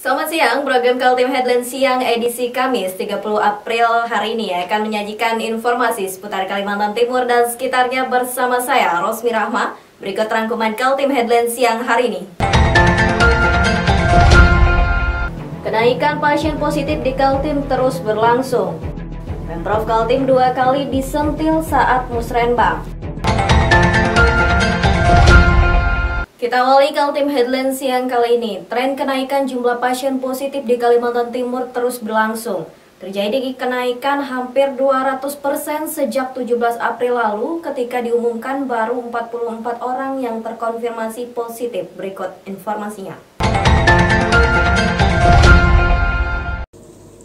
Selamat siang, program Kaltim Headline Siang edisi Kamis 30 April hari ini akan menyajikan informasi seputar Kalimantan Timur dan sekitarnya bersama saya, Rosmi Rahma. Berikut rangkuman Kaltim Headline Siang hari ini. Kenaikan pasien positif di Kaltim terus berlangsung. Pemprov Kaltim 2 kali disentil saat musrenbang. Kita awali Kaltim Headline Siang kali ini. Tren kenaikan jumlah pasien positif di Kalimantan Timur terus berlangsung. Terjadi kenaikan hampir 200% sejak 17 April lalu ketika diumumkan baru 44 orang yang terkonfirmasi positif. Berikut informasinya.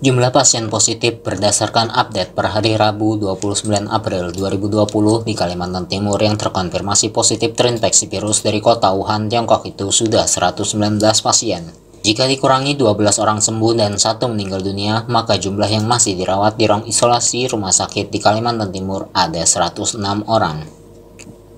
Jumlah pasien positif berdasarkan update per hari Rabu 29 April 2020 di Kalimantan Timur yang terkonfirmasi positif terinfeksi virus dari kota Wuhan, Tiongkok itu sudah 119 pasien. Jika dikurangi 12 orang sembuh dan 1 meninggal dunia, maka jumlah yang masih dirawat di ruang isolasi rumah sakit di Kalimantan Timur ada 106 orang.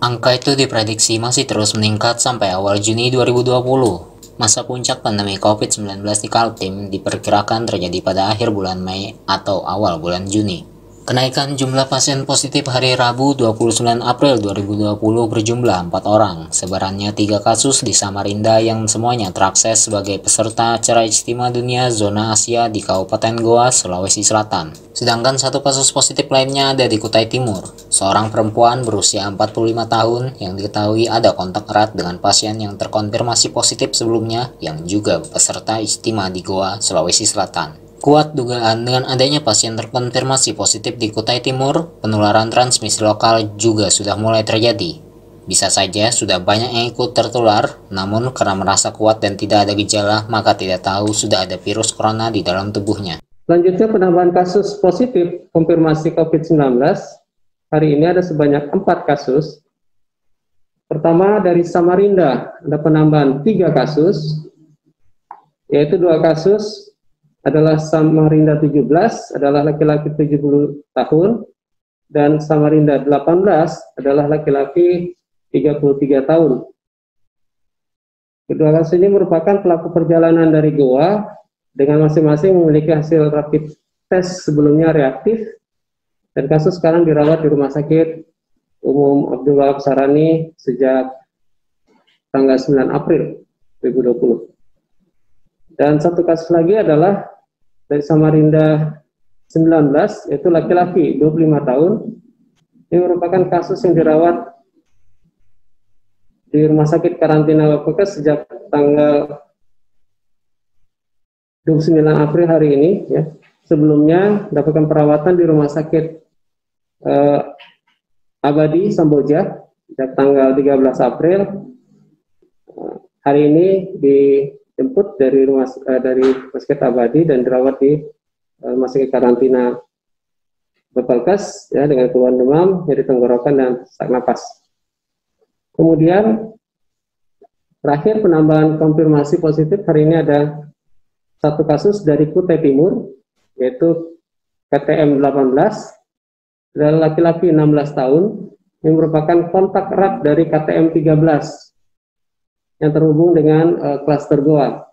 Angka itu diprediksi masih terus meningkat sampai awal Juni 2020. Masa puncak pandemi COVID-19 di Kaltim diperkirakan terjadi pada akhir bulan Mei atau awal bulan Juni. Kenaikan jumlah pasien positif hari Rabu 29 April 2020 berjumlah 4 orang. Sebarannya 3 kasus di Samarinda yang semuanya terakses sebagai peserta acara Ijtima Dunia Zona Asia di Kabupaten Goa, Sulawesi Selatan. Sedangkan 1 kasus positif lainnya ada di Kutai Timur. Seorang perempuan berusia 45 tahun yang diketahui ada kontak erat dengan pasien yang terkonfirmasi positif sebelumnya yang juga peserta Ijtima di Goa, Sulawesi Selatan. Kuat dugaan dengan adanya pasien terkonfirmasi positif di Kutai Timur, penularan transmisi lokal juga sudah mulai terjadi. Bisa saja sudah banyak yang ikut tertular, namun karena merasa kuat dan tidak ada gejala, maka tidak tahu sudah ada virus corona di dalam tubuhnya. Selanjutnya penambahan kasus positif konfirmasi COVID-19. Hari ini ada sebanyak 4 kasus. Pertama dari Samarinda, ada penambahan 3 kasus, yaitu 2 kasus adalah Samarinda 17, adalah laki-laki 70 tahun, dan Samarinda 18 adalah laki-laki 33 tahun. Kedua kasus ini merupakan pelaku perjalanan dari Goa, dengan masing-masing memiliki hasil rapid test sebelumnya reaktif, dan kasus sekarang dirawat di Rumah Sakit Umum Abdul Wahab Sarani sejak tanggal 9 April 2020. Dan 1 kasus lagi adalah dari Samarinda 19, yaitu laki-laki 25 tahun. Ini merupakan kasus yang dirawat di Rumah Sakit Karantina Bapakes sejak tanggal 29 April hari ini. Ya. Sebelumnya mendapatkan perawatan di Rumah Sakit Abadi Samboja sejak tanggal 13 April. Hari ini dijemput dari Rumah Sakit Abadi dan dirawat di Rumah Sakit Karantina Bapakes ya, dengan keluhan demam, nyeri tenggorokan dan sesak napas. Kemudian terakhir penambahan konfirmasi positif hari ini ada 1 kasus dari Kutai Timur, yaitu KTM 18, adalah laki-laki 16 tahun yang merupakan kontak erat dari KTM 13 yang terhubung dengan klaster Goa.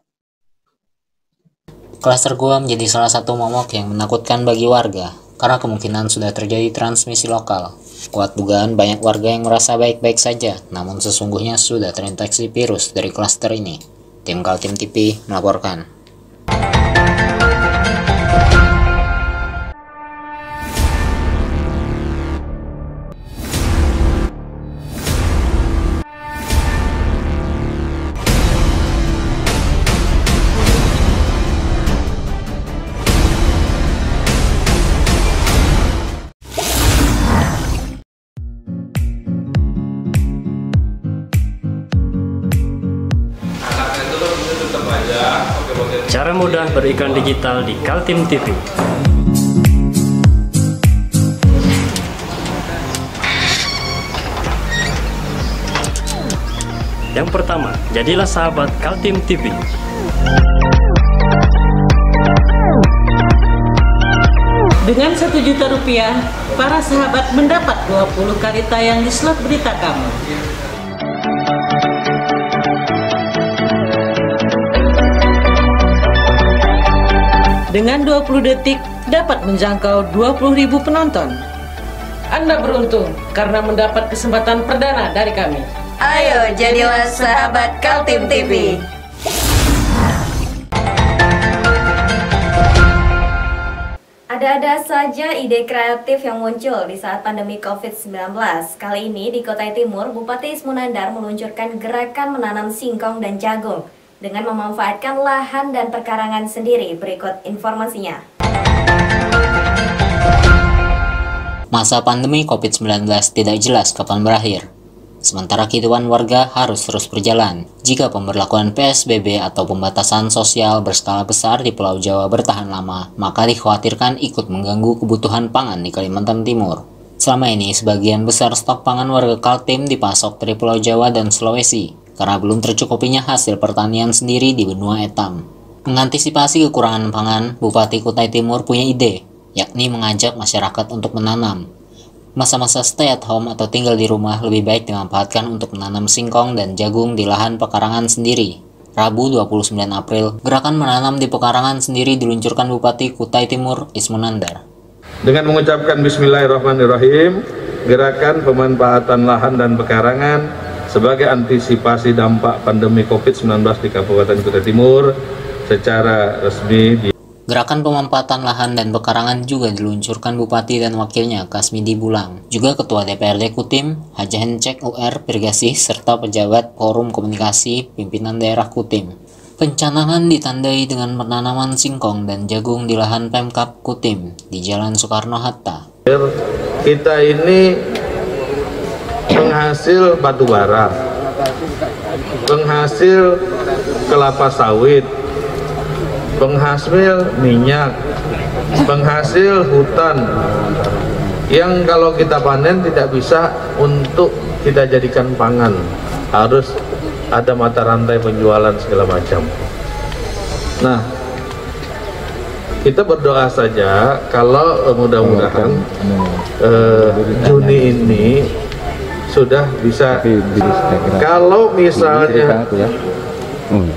Klaster Goa menjadi salah satu momok yang menakutkan bagi warga, karena kemungkinan sudah terjadi transmisi lokal. Kuat dugaan banyak warga yang merasa baik-baik saja, namun sesungguhnya sudah terinfeksi virus dari klaster ini. Tim Kaltim TV melaporkan. Cara mudah beriklan digital di Kaltim TV. Yang pertama, jadilah sahabat Kaltim TV. Dengan Rp1.000.000, para sahabat mendapat 20 kali tayang di slot berita kamu. dengan 20 detik dapat menjangkau 20.000 penonton. Anda beruntung karena mendapat kesempatan perdana dari kami. Ayo jadilah sahabat Kaltim TV. Ada-ada saja ide kreatif yang muncul di saat pandemi COVID-19. Kali ini di Kutai Timur, Bupati Ismunandar meluncurkan gerakan menanam singkong dan jagung dengan memanfaatkan lahan dan perkarangan sendiri. Berikut informasinya. Masa pandemi COVID-19 tidak jelas kapan berakhir. Sementara kehidupan warga harus terus berjalan. Jika pemberlakuan PSBB atau pembatasan sosial berskala besar di Pulau Jawa bertahan lama, maka dikhawatirkan ikut mengganggu kebutuhan pangan di Kalimantan Timur. Selama ini, sebagian besar stok pangan warga Kaltim dipasok dari Pulau Jawa dan Sulawesi, karena belum tercukupinya hasil pertanian sendiri di benua Etam. Mengantisipasi kekurangan pangan, Bupati Kutai Timur punya ide, yakni mengajak masyarakat untuk menanam. Masa-masa stay at home atau tinggal di rumah lebih baik dimanfaatkan untuk menanam singkong dan jagung di lahan pekarangan sendiri. Rabu 29 April, gerakan menanam di pekarangan sendiri diluncurkan Bupati Kutai Timur Ismunandar. Dengan mengucapkan Bismillahirrahmanirrahim, gerakan pemanfaatan lahan dan pekarangan sebagai antisipasi dampak pandemi COVID-19 di Kabupaten Kutai Timur secara resmi Gerakan pemanfaatan lahan dan pekarangan juga diluncurkan Bupati dan Wakilnya Kasmidi Bulang, juga Ketua DPRD Kutim, Haja Hencek UR Pirgasih, serta pejabat Forum Komunikasi Pimpinan Daerah Kutim. Pencanangan ditandai dengan penanaman singkong dan jagung di lahan Pemkab Kutim di Jalan Soekarno-Hatta. Kita ini penghasil batu bara, penghasil kelapa sawit, penghasil minyak, penghasil hutan yang kalau kita panen tidak bisa untuk kita jadikan pangan, harus ada mata rantai penjualan segala macam. Nah, kita berdoa saja kalau mudah-mudahan Juni ini sudah bisa. Kalau misalnya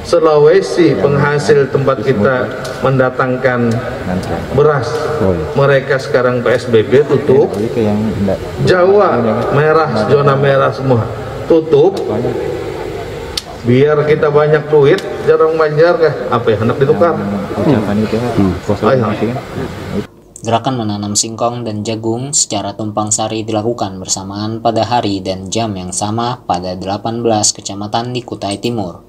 Sulawesi penghasil tempat kita mendatangkan beras, mereka sekarang PSBB tutup, Jawa merah, zona merah semua tutup, biar kita banyak duit, jarang banjar kah? Apa ya, hendak ditukar? Gerakan menanam singkong dan jagung secara tumpang sari dilakukan bersamaan pada hari dan jam yang sama pada 18 kecamatan di Kutai Timur.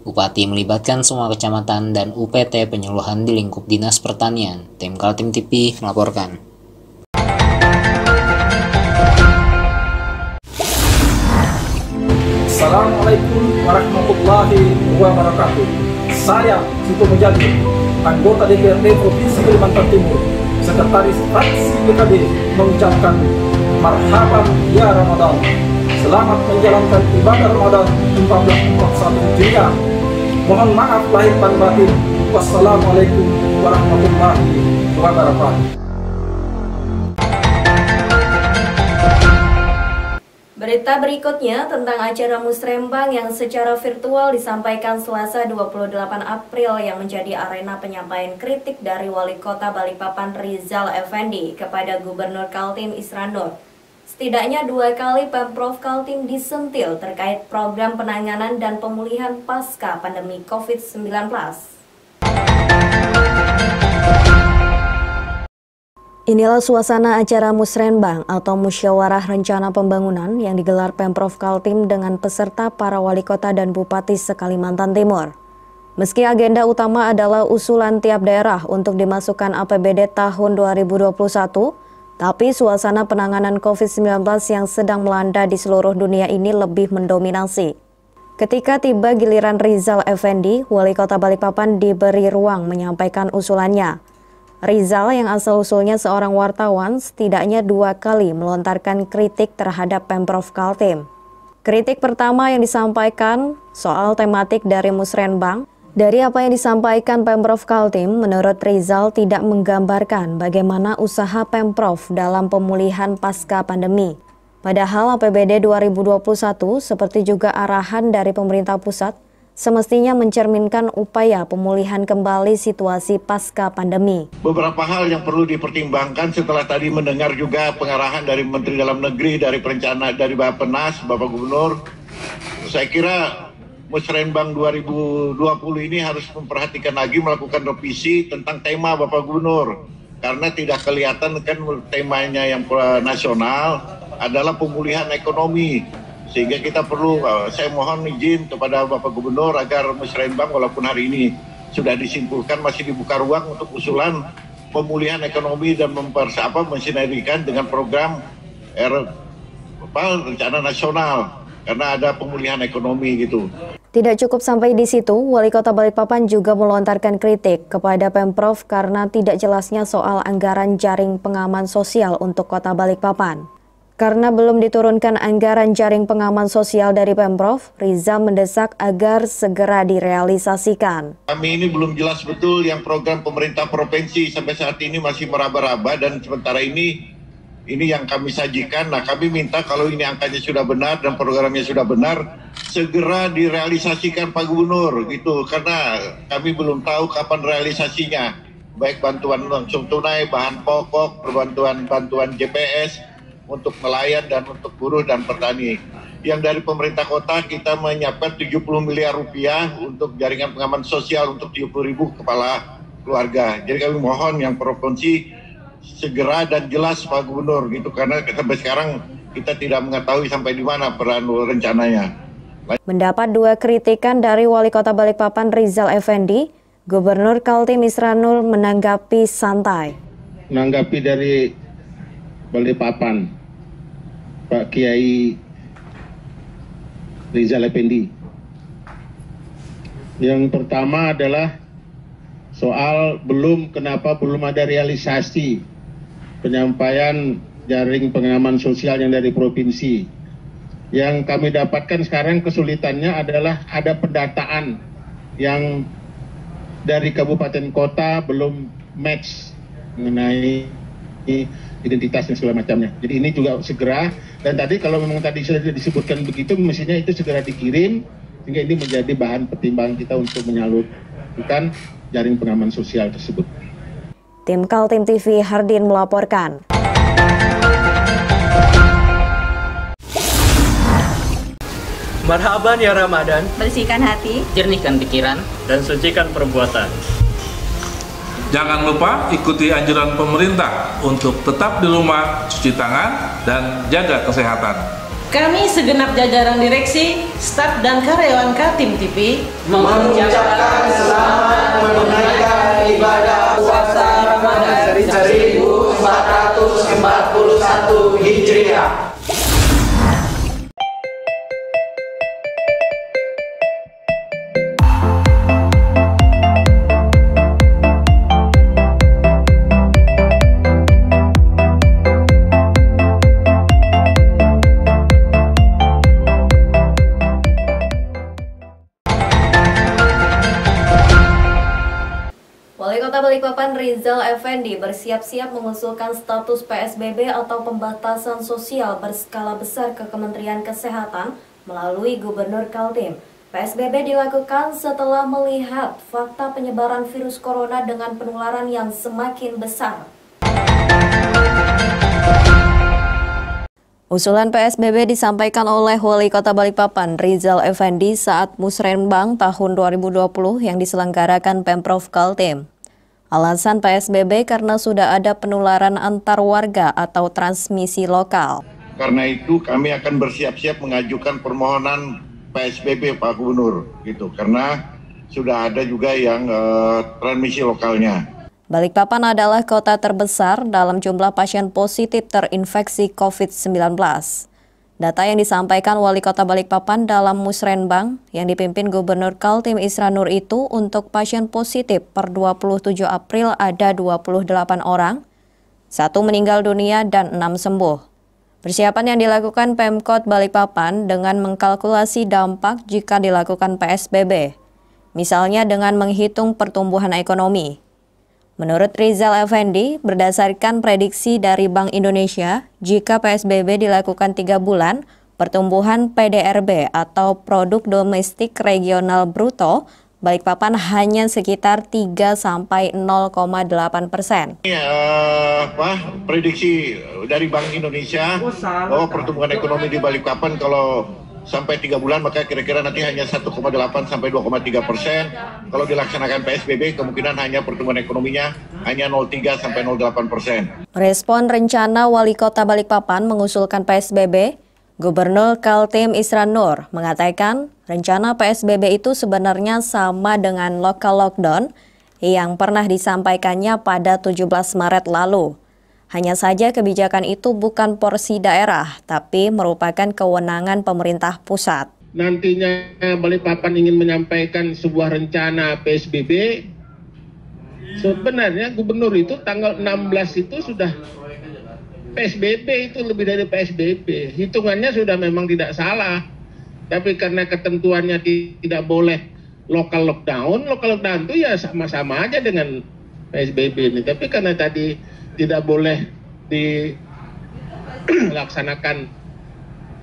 Bupati melibatkan semua kecamatan dan UPT penyuluhan di lingkup Dinas Pertanian. Tim Kaltim TV melaporkan. Assalamualaikum warahmatullahi wabarakatuh. Saya Sito Mujadi, anggota DPRD Provinsi Kalimantan Timur, Sekretaris Fraksi PKB, mengucapkan marhaban ya Ramadan. Selamat menjalankan ibadah Ramadan 1441 Hijriah. Mohon maaf lahir dan batin. Wassalamualaikum warahmatullahi wabarakatuh. Berita berikutnya tentang acara musrembang yang secara virtual disampaikan Selasa 28 April yang menjadi arena penyampaian kritik dari Wali Kota Balikpapan Rizal Effendi kepada Gubernur Kaltim Isran Nur. Setidaknya 2 kali Pemprov Kaltim disentil terkait program penanganan dan pemulihan pasca pandemi COVID-19. Inilah suasana acara musrenbang atau musyawarah rencana pembangunan yang digelar Pemprov Kaltim dengan peserta para wali kota dan bupati se-Kalimantan Timur. Meski agenda utama adalah usulan tiap daerah untuk dimasukkan APBD tahun 2021, tapi suasana penanganan COVID-19 yang sedang melanda di seluruh dunia ini lebih mendominasi. Ketika tiba giliran Rizal Effendi, Wali Kota Balikpapan diberi ruang menyampaikan usulannya. Rizal yang asal-usulnya seorang wartawan setidaknya 2 kali melontarkan kritik terhadap Pemprov Kaltim. Kritik pertama yang disampaikan soal tematik dari musrenbang. Dari apa yang disampaikan Pemprov Kaltim, menurut Rizal tidak menggambarkan bagaimana usaha Pemprov dalam pemulihan pasca pandemi. Padahal APBD 2021 seperti juga arahan dari pemerintah pusat semestinya mencerminkan upaya pemulihan kembali situasi pasca pandemi. Beberapa hal yang perlu dipertimbangkan setelah tadi mendengar juga pengarahan dari Menteri Dalam Negeri, dari perencana, dari Bappenas, Bapak Gubernur. Saya kira Musrenbang 2020 ini harus memperhatikan lagi, melakukan revisi tentang tema Bapak Gubernur. Karena tidak kelihatan kan temanya yang nasional adalah pemulihan ekonomi. Sehingga kita perlu, saya mohon izin kepada Bapak Gubernur agar Musrenbang walaupun hari ini sudah disimpulkan masih dibuka ruang untuk usulan pemulihan ekonomi dan mensinergikan dengan program rencana nasional karena ada pemulihan ekonomi gitu. Tidak cukup sampai di situ, Wali Kota Balikpapan juga melontarkan kritik kepada Pemprov karena tidak jelasnya soal anggaran jaring pengaman sosial untuk Kota Balikpapan. Karena belum diturunkan anggaran jaring pengaman sosial dari Pemprov, Riza mendesak agar segera direalisasikan. Kami ini belum jelas betul yang program pemerintah provinsi sampai saat ini masih meraba-raba dan sementara ini yang kami sajikan. Nah, kami minta kalau ini angkanya sudah benar dan programnya sudah benar, segera direalisasikan Pak Gubernur gitu. Karena kami belum tahu kapan realisasinya. Baik bantuan langsung tunai, bahan pokok, bantuan JPS untuk nelayan dan untuk buruh dan petani. Yang dari pemerintah kota kita menyiapkan 70 miliar rupiah untuk jaringan pengaman sosial untuk 70.000 kepala keluarga. Jadi kami mohon yang provinsi segera dan jelas Pak Gubernur gitu, karena sampai sekarang kita tidak mengetahui sampai di mana peran rencananya. Mendapat dua kritikan dari Wali Kota Balikpapan Rizal Effendi, Gubernur Kaltim Isranur menanggapi santai. Menanggapi dari Balikpapan, Pak Kiai Rizal Effendi. Yang pertama adalah soal kenapa belum ada realisasi penyampaian jaring pengaman sosial yang dari provinsi. Yang kami dapatkan sekarang kesulitannya adalah ada pendataan yang dari kabupaten kota belum match mengenai identitas dan segala macamnya. Jadi ini juga segera, dan tadi kalau memang tadi sudah disebutkan begitu, mestinya itu segera dikirim sehingga ini menjadi bahan pertimbangan kita untuk menyalurkan jaring pengaman sosial tersebut. Tim Kaltim TV Hardin melaporkan. Marhaban ya Ramadan, bersihkan hati, jernihkan pikiran, dan sucikan perbuatan. Jangan lupa ikuti anjuran pemerintah untuk tetap di rumah, cuci tangan, dan jaga kesehatan. Kami segenap jajaran direksi, staf dan karyawan Kaltim TV mengucapkan selamat menunaikan ibadah puasa Ramadan 1441 Hijriah. Wali Kota Balikpapan Rizal Effendi bersiap-siap mengusulkan status PSBB atau pembatasan sosial berskala besar ke Kementerian Kesehatan melalui Gubernur Kaltim. PSBB dilakukan setelah melihat fakta penyebaran virus corona dengan penularan yang semakin besar. Usulan PSBB disampaikan oleh Wali Kota Balikpapan Rizal Effendi saat Musrenbang tahun 2020 yang diselenggarakan Pemprov Kaltim. Alasan PSBB karena sudah ada penularan antar warga atau transmisi lokal. Karena itu kami akan bersiap-siap mengajukan permohonan PSBB Pak Gubernur gitu, karena sudah ada juga yang transmisi lokalnya. Balikpapan adalah kota terbesar dalam jumlah pasien positif terinfeksi COVID-19. Data yang disampaikan Wali Kota Balikpapan dalam Musrenbang yang dipimpin Gubernur Kaltim Isranur itu untuk pasien positif per 27 April ada 28 orang, 1 meninggal dunia dan 6 sembuh. Persiapan yang dilakukan Pemkot Balikpapan dengan mengkalkulasi dampak jika dilakukan PSBB, misalnya dengan menghitung pertumbuhan ekonomi. Menurut Rizal Effendi, berdasarkan prediksi dari Bank Indonesia, jika PSBB dilakukan 3 bulan, Pertumbuhan PDRB atau Produk Domestik Regional Bruto Balikpapan hanya sekitar 3–0,8%. Prediksi dari Bank Indonesia bahwa pertumbuhan ekonomi di Balikpapan kalau sampai 3 bulan maka kira-kira nanti hanya 1,8–2,3%. Kalau dilaksanakan PSBB kemungkinan hanya pertumbuhan ekonominya hanya 0,3–0,8%. Respon rencana Wali Kota Balikpapan mengusulkan PSBB, Gubernur Kaltim Isran Nur mengatakan rencana PSBB itu sebenarnya sama dengan local lockdown yang pernah disampaikannya pada 17 Maret lalu. Hanya saja kebijakan itu bukan porsi daerah, tapi merupakan kewenangan pemerintah pusat. Nantinya Balikpapan ingin menyampaikan sebuah rencana PSBB. Sebenarnya gubernur itu tanggal 16 itu sudah PSBB, itu lebih dari PSBB. Hitungannya sudah memang tidak salah. Tapi karena ketentuannya tidak boleh lokal lockdown itu ya sama-sama aja dengan PSBB ini. Tapi karena tadi tidak boleh dilaksanakan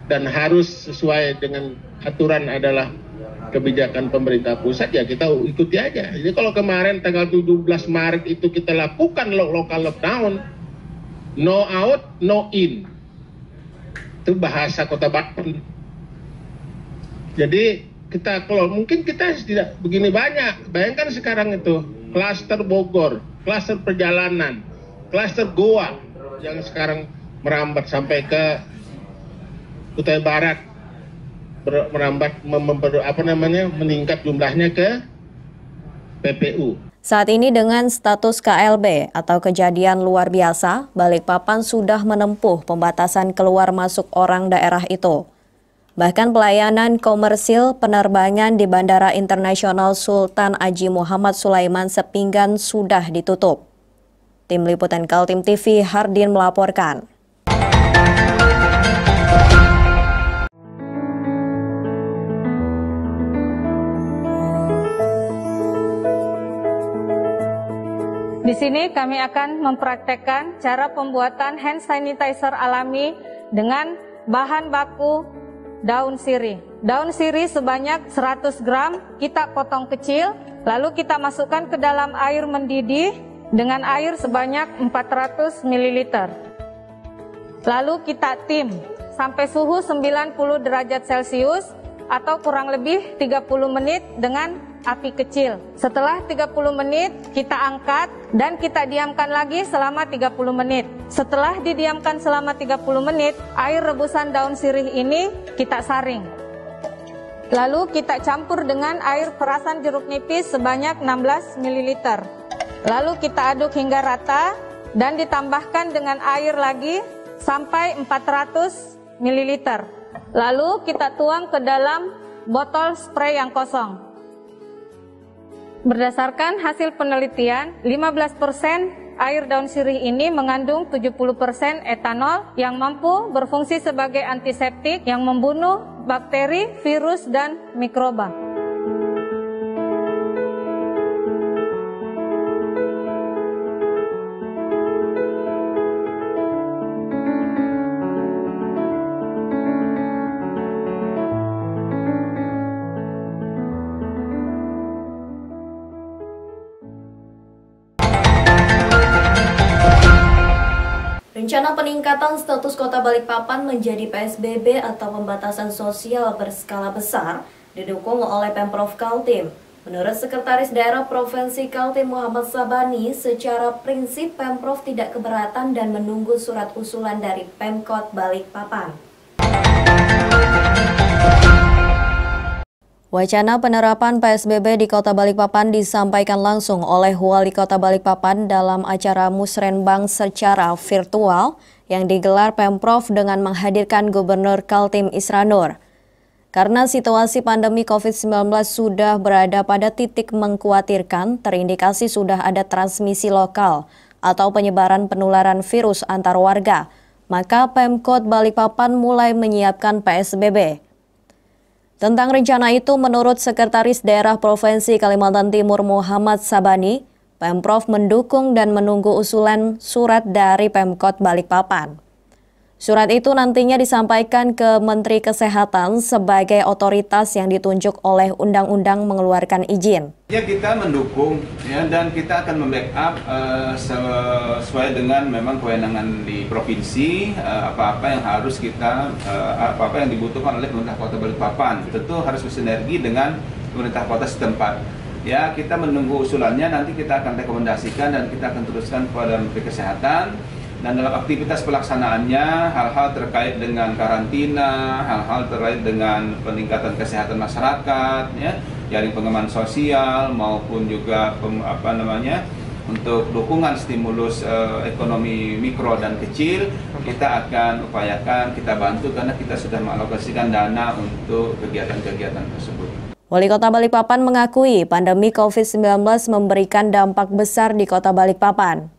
dan harus sesuai dengan aturan adalah kebijakan pemerintah pusat, ya kita ikuti aja. Jadi kalau kemarin tanggal 17 Maret itu kita lakukan lokal lockdown, no out, no in. Itu bahasa Kota Balikpapan. Jadi kalau mungkin kita tidak begini banyak. Bayangkan sekarang itu klaster Bogor, klaster perjalanan, klaster Goa yang sekarang merambat sampai ke Kutai Barat, merambat meningkat jumlahnya ke PPU. Saat ini dengan status KLB atau kejadian luar biasa, Balikpapan sudah menempuh pembatasan keluar masuk orang daerah itu. Bahkan pelayanan komersil penerbangan di Bandara Internasional Sultan Haji Muhammad Sulaiman Sepinggan sudah ditutup. Tim Liputan Kaltim TV, Hardin melaporkan. Di sini kami akan mempraktekkan cara pembuatan hand sanitizer alami dengan bahan baku daun sirih. Daun sirih sebanyak 100 gram kita potong kecil, lalu kita masukkan ke dalam air mendidih dengan air sebanyak 400 ml. Lalu kita tim sampai suhu 90 derajat Celcius atau kurang lebih 30 menit dengan api kecil. Setelah 30 menit kita angkat dan kita diamkan lagi selama 30 menit. Setelah didiamkan selama 30 menit, air rebusan daun sirih ini kita saring. Lalu kita campur dengan air perasan jeruk nipis sebanyak 16 ml. Lalu kita aduk hingga rata dan ditambahkan dengan air lagi sampai 400 ml. Lalu kita tuang ke dalam botol spray yang kosong. Berdasarkan hasil penelitian, 15% air daun sirih ini mengandung 70% etanol yang mampu berfungsi sebagai antiseptik yang membunuh bakteri, virus, dan mikroba. Rencana peningkatan status Kota Balikpapan menjadi PSBB atau pembatasan sosial berskala besar didukung oleh Pemprov Kaltim. Menurut Sekretaris Daerah Provinsi Kaltim Muhammad Sabani, secara prinsip Pemprov tidak keberatan dan menunggu surat usulan dari Pemkot Balikpapan. Wacana penerapan PSBB di Kota Balikpapan disampaikan langsung oleh Wali Kota Balikpapan dalam acara Musrenbang secara virtual yang digelar Pemprov dengan menghadirkan Gubernur Kaltim Isran Nur. Karena situasi pandemi COVID-19 sudah berada pada titik mengkhawatirkan, terindikasi sudah ada transmisi lokal atau penyebaran penularan virus antar warga, maka Pemkot Balikpapan mulai menyiapkan PSBB. Tentang rencana itu, menurut Sekretaris Daerah Provinsi Kalimantan Timur Muhammad Sabani, Pemprov mendukung dan menunggu usulan surat dari Pemkot Balikpapan. Surat itu nantinya disampaikan ke Menteri Kesehatan sebagai otoritas yang ditunjuk oleh undang-undang mengeluarkan izin. Ya, kita mendukung ya, dan kita akan membackup sesuai dengan memang kewenangan di provinsi, apa-apa yang harus kita apa-apa yang dibutuhkan oleh pemerintah Kota Balikpapan. Tentu harus bersinergi dengan pemerintah kota setempat. Ya, kita menunggu usulannya, nanti kita akan rekomendasikan dan kita akan teruskan kepada Menteri Kesehatan. Dan dalam aktivitas pelaksanaannya, hal-hal terkait dengan karantina, hal-hal terkait dengan peningkatan kesehatan masyarakat, ya, jaring pengaman sosial maupun juga untuk dukungan stimulus ekonomi mikro dan kecil, kita akan upayakan, kita bantu karena kita sudah mengalokasikan dana untuk kegiatan-kegiatan tersebut. Wali Kota Balikpapan mengakui pandemi COVID-19 memberikan dampak besar di Kota Balikpapan.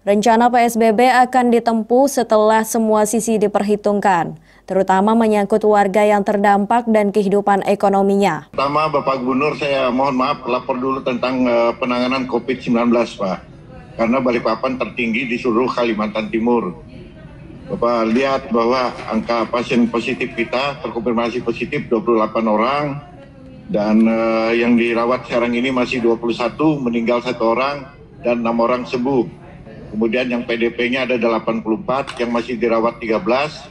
Rencana PSBB akan ditempuh setelah semua sisi diperhitungkan, terutama menyangkut warga yang terdampak dan kehidupan ekonominya. Pertama, Bapak Gubernur, saya mohon maaf lapor dulu tentang penanganan COVID-19, Pak. Karena Balikpapan tertinggi di seluruh Kalimantan Timur. Bapak lihat bahwa angka pasien positif kita terkonfirmasi positif 28 orang, dan yang dirawat sekarang ini masih 21, meninggal 1 orang, dan 6 orang sembuh. Kemudian yang PDP-nya ada 84, yang masih dirawat 13,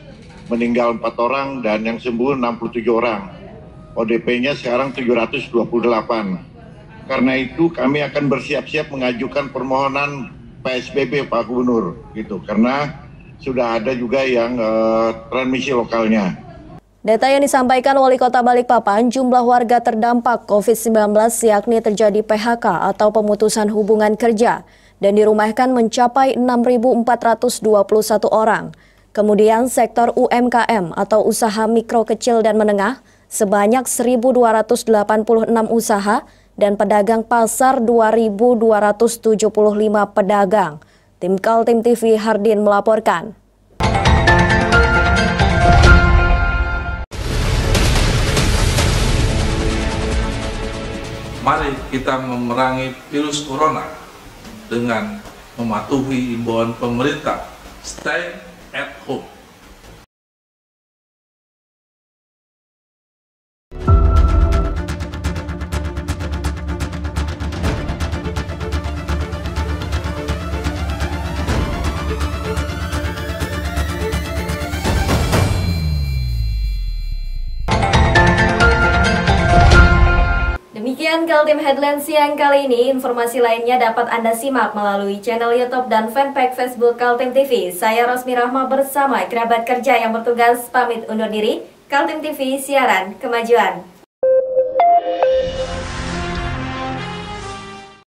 meninggal 4 orang, dan yang sembuh 67 orang. ODP-nya sekarang 728. Karena itu kami akan bersiap-siap mengajukan permohonan PSBB Pak Gubernur, gitu. Karena sudah ada juga yang transmisi lokalnya. Data yang disampaikan Wali Kota Balikpapan, jumlah warga terdampak COVID-19 yakni terjadi PHK atau pemutusan hubungan kerja dan dirumahkan mencapai 6.421 orang. Kemudian sektor UMKM atau usaha mikro kecil dan menengah sebanyak 1.286 usaha dan pedagang pasar 2.275 pedagang. Tim Kaltim TV Hardin melaporkan. Mari kita memerangi virus corona dengan mematuhi imbauan pemerintah, stay at home. Demikian Kaltim Headline siang kali ini. Informasi lainnya dapat Anda simak melalui channel YouTube dan fanpage Facebook Kaltim TV. Saya Rosmi Rahma bersama kerabat kerja yang bertugas pamit undur diri. Kaltim TV, siaran kemajuan.